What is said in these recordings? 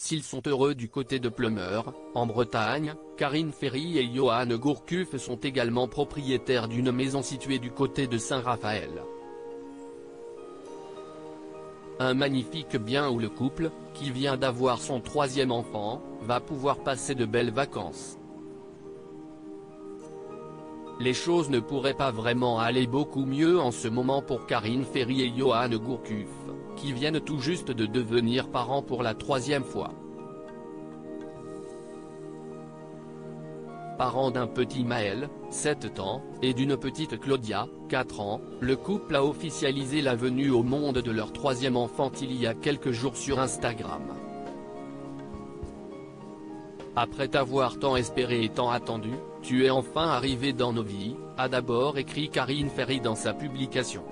S'ils sont heureux du côté de Pleumeur, en Bretagne, Karine Ferry et Johan Gourcuff sont également propriétaires d'une maison située du côté de Saint-Raphaël. Un magnifique bien où le couple, qui vient d'avoir son 3e enfant, va pouvoir passer de belles vacances. Les choses ne pourraient pas vraiment aller beaucoup mieux en ce moment pour Karine Ferry et Johan Gourcuff, qui viennent tout juste de devenir parents pour la 3e fois. Parents d'un petit Maël, 7 ans, et d'une petite Claudia, 4 ans, le couple a officialisé la venue au monde de leur 3e enfant il y a quelques jours sur Instagram. Après t'avoir tant espéré et tant attendu, tu es enfin arrivé dans nos vies, a d'abord écrit Karine Ferry dans sa publication.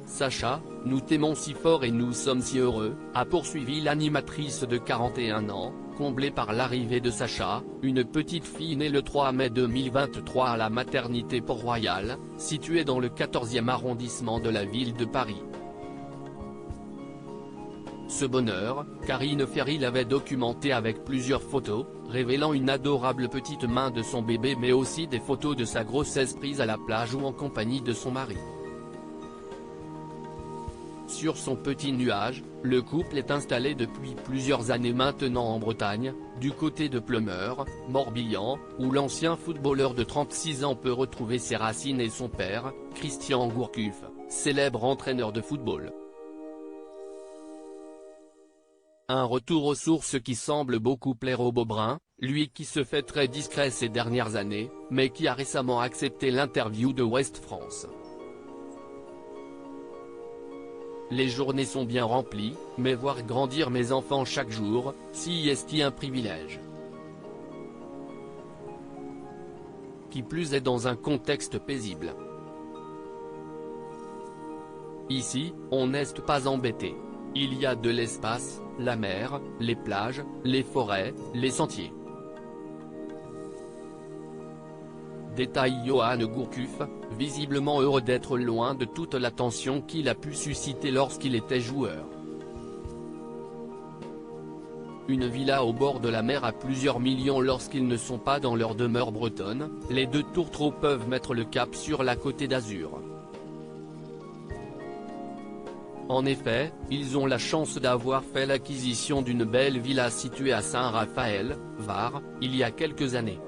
Sacha, nous t'aimons si fort et nous sommes si heureux, a poursuivi l'animatrice de 41 ans, comblée par l'arrivée de Sacha, une petite fille née le 3 mai 2023 à la maternité Port-Royal, située dans le 14e arrondissement de la ville de Paris. Ce bonheur, Karine Ferry l'avait documenté avec plusieurs photos, révélant une adorable petite main de son bébé mais aussi des photos de sa grossesse prise à la plage ou en compagnie de son mari. Sur son petit nuage, le couple est installé depuis plusieurs années maintenant en Bretagne, du côté de Pleumeur, Morbihan, où l'ancien footballeur de 36 ans peut retrouver ses racines et son père, Christian Gourcuff, célèbre entraîneur de football. Un retour aux sources qui semble beaucoup plaire au Beaubrun, lui qui se fait très discret ces dernières années, mais qui a récemment accepté l'interview de Ouest France. Les journées sont bien remplies, mais voir grandir mes enfants chaque jour, si est un privilège. Qui plus est dans un contexte paisible. Ici, on n'est pas embêté. Il y a de l'espace, la mer, les plages, les forêts, les sentiers. Détaille Johan Gourcuff, visiblement heureux d'être loin de toute l'attention qu'il a pu susciter lorsqu'il était joueur. Une villa au bord de la mer à plusieurs millions lorsqu'ils ne sont pas dans leur demeure bretonne, les deux tourtereaux peuvent mettre le cap sur la Côte d'Azur. En effet, ils ont la chance d'avoir fait l'acquisition d'une belle villa située à Saint-Raphaël, Var, il y a quelques années.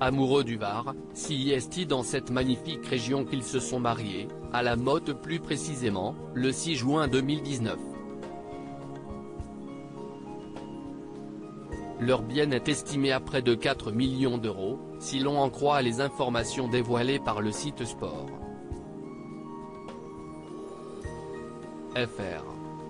Amoureux du Var, si est dans cette magnifique région qu'ils se sont mariés, à la Motte plus précisément, le 6 juin 2019. Leur bien est estimé à près de 4 millions d'euros, si l'on en croit les informations dévoilées par le site Sport. FR.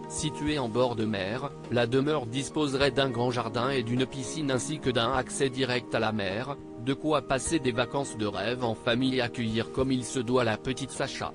Située en bord de mer, la demeure disposerait d'un grand jardin et d'une piscine ainsi que d'un accès direct à la mer, de quoi passer des vacances de rêve en famille et accueillir comme il se doit la petite Sacha.